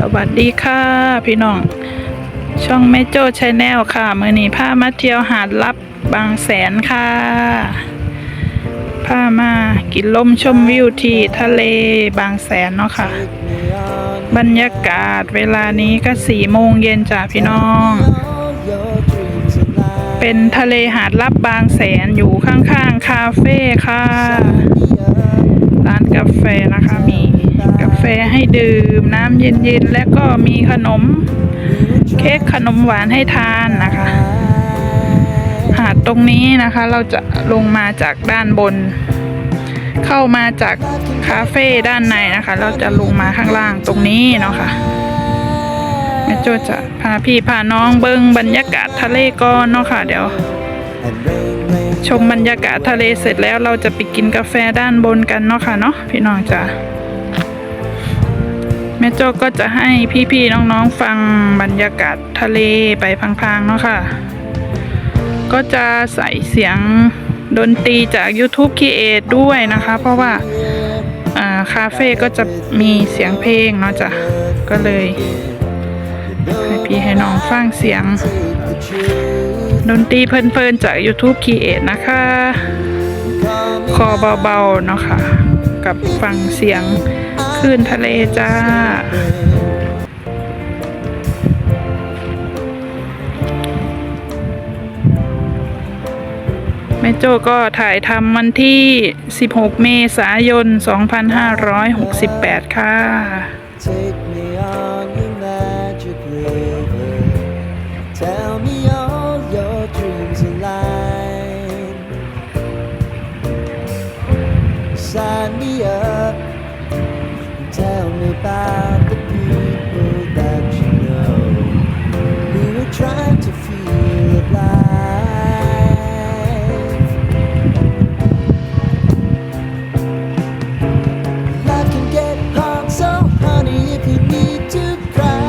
สวัสดีค่ะพี่น้องช่องแม่โจ้ชาแนลค่ะมื้อนี้พามาเที่ยวหาดลับบางแสนค่ะพามากินลมชมวิวที่ทะเลบางแสนเนาะค่ะบรรยากาศเวลานี้ก็4 โมงเย็นจ้ะพี่น้องเป็นทะเลหาดลับบางแสนอยู่ข้างๆคาเฟ่ค่ะร้านกาแฟนะคะมีกาแฟให้ดื่มน้ำเย็นๆและก็มีขนมเค้กขนมหวานให้ทานนะคะหาดตรงนี้นะคะเราจะลงมาจากด้านบนเข้ามาจากคาเฟ่ด้านในนะคะเราจะลงมาข้างล่างตรงนี้เนาะค่ะแม่โจ้จะพาพี่พาน้องเบิ้งบรรยากาศทะเลก่อนเนาะค่ะเดี๋ยวชมบรรยากาศทะเลเสร็จแล้วเราจะไปกินกาแฟด้านบนกันเนาะค่ะเนาะพี่น้องจ้ะแม่โจ้ก็จะให้พี่ๆน้องๆฟังบรรยากาศทะเลไปพลางๆเนาะค่ะก็จะใส่เสียงดนตรีจาก YouTube Create ด้วยนะคะเพราะว่าคาเฟ่ก็จะมีเสียงเพลงเนาะจ้ะก็เลยให้พี่ให้น้องฟังเสียงดนตรีเพลินๆจาก YouTube Create นะคะคอเบาๆเนาะค่ะกับฟังเสียงคลื่นทะเลจ้าแม่โจ้ก็ถ่ายทำวันที่16 เมษายน 2568 ค่ะSign me up and tell me about the people that you know who are trying to feel alive. I can get hot, so honey, if you need to cry,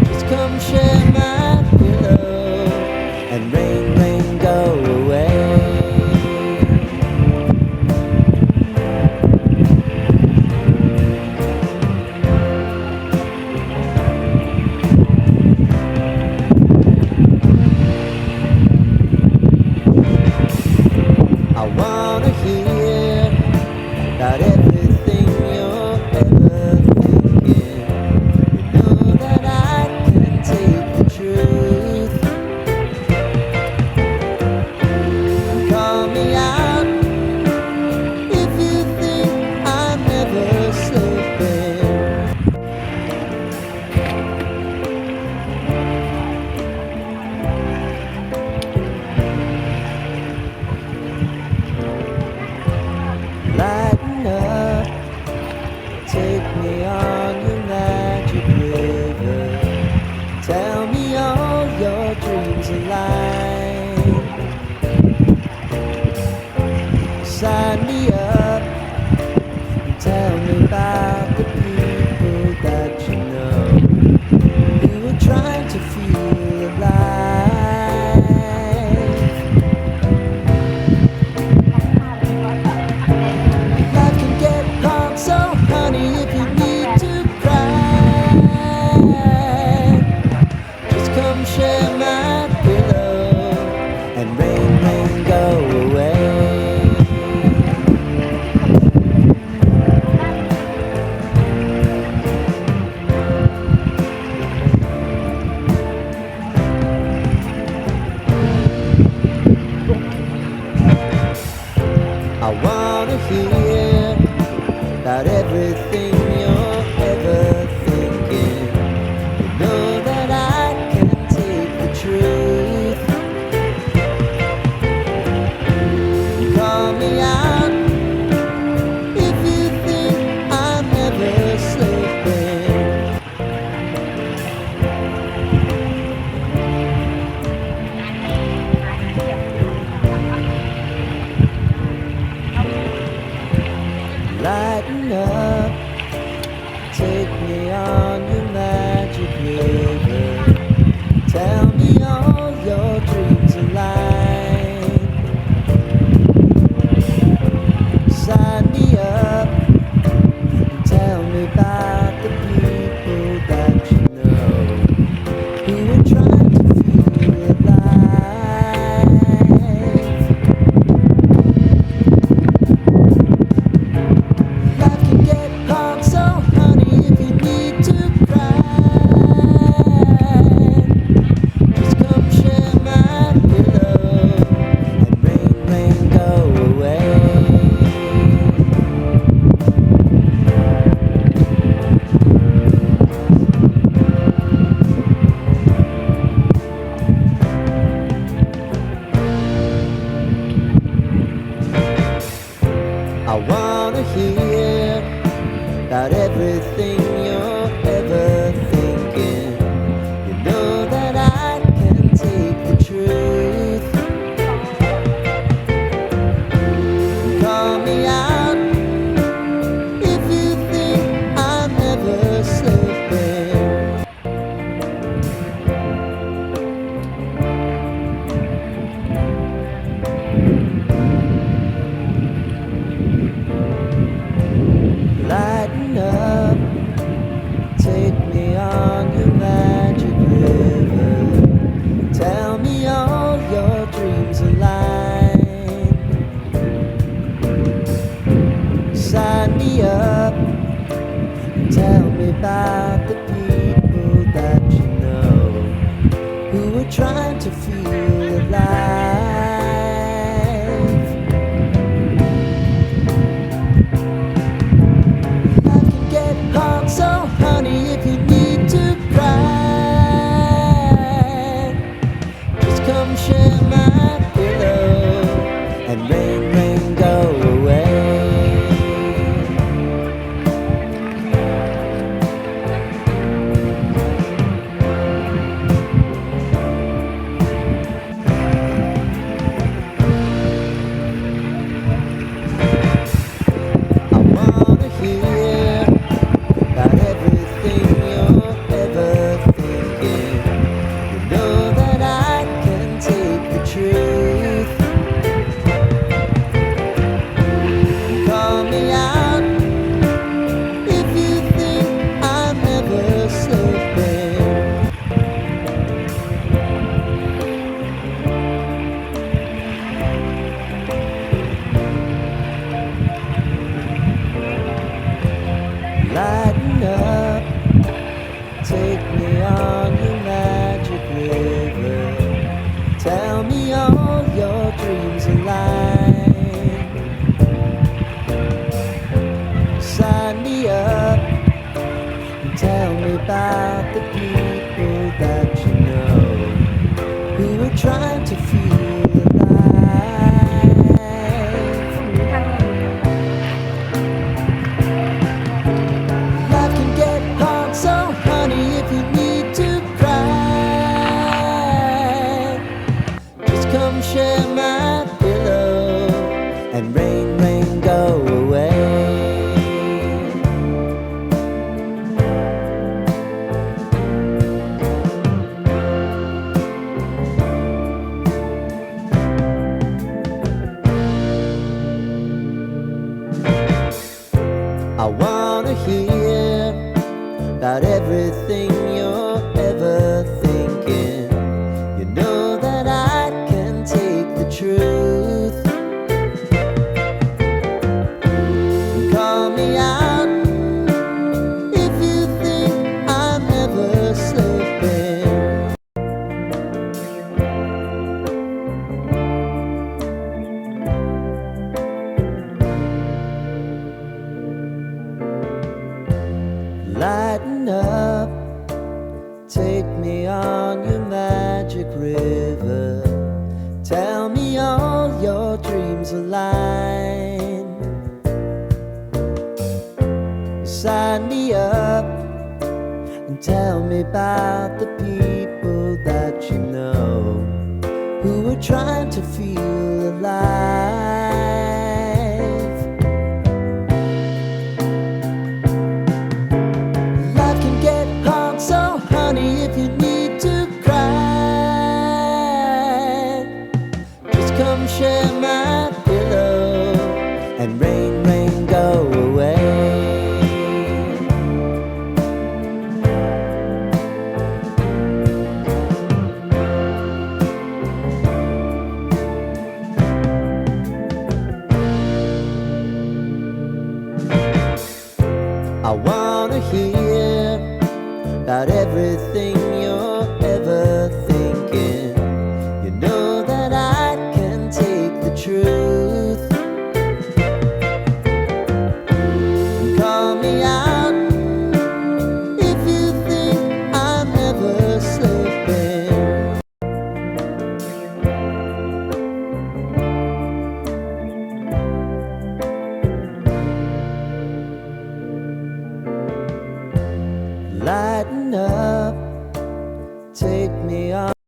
just come share my pillow and rain, rain, go away.Take me on your magic river. Tell me all your dreams align. Sign me up and tell me about the people that you know who are trying to feel alive.I can get hot, so honey, if you need to cry, just come share my pillow and rain, rain, go away. I wanna hear.About everything you're ever thinking. You know that I can take the truth. Call me out if you think I'm never sleeping. Lighten up about everything you're ever thinking. You know that I can take the truth. Call me out if you think I'm never slipping. Lighten up, take me on your magic river. Tell me all your dreams align. Sign me up, tell me about the people that you know who are trying to feel alive. I can get hard, so honey, if you need to cry, just come share my pillow and rain, rain, go away. I wanna hear about everything you're ever thinking. You know that I can take the truth. Call me out if you think I'm never slipping. Lighten up, take me on your magic river. Tell me all your dreams align. Sign me up and tell me about the people that you know who are trying to feel alive. Life can get hard, so honey, if you need to cry, just come share my pillow and rain, rain, go away. I wanna hear about everything you're ever thinking. You know that I can take the truth. Call me out if you think I'm never slipping. Lighten up, take me on your magic river. Tell me all your dreams align. Sign me up and tell me about the people that you know who are trying to feel alive. Life can get hard, so honey, if you need to cry, just come share my pillow and rain, rain, go away. I wanna hear about everything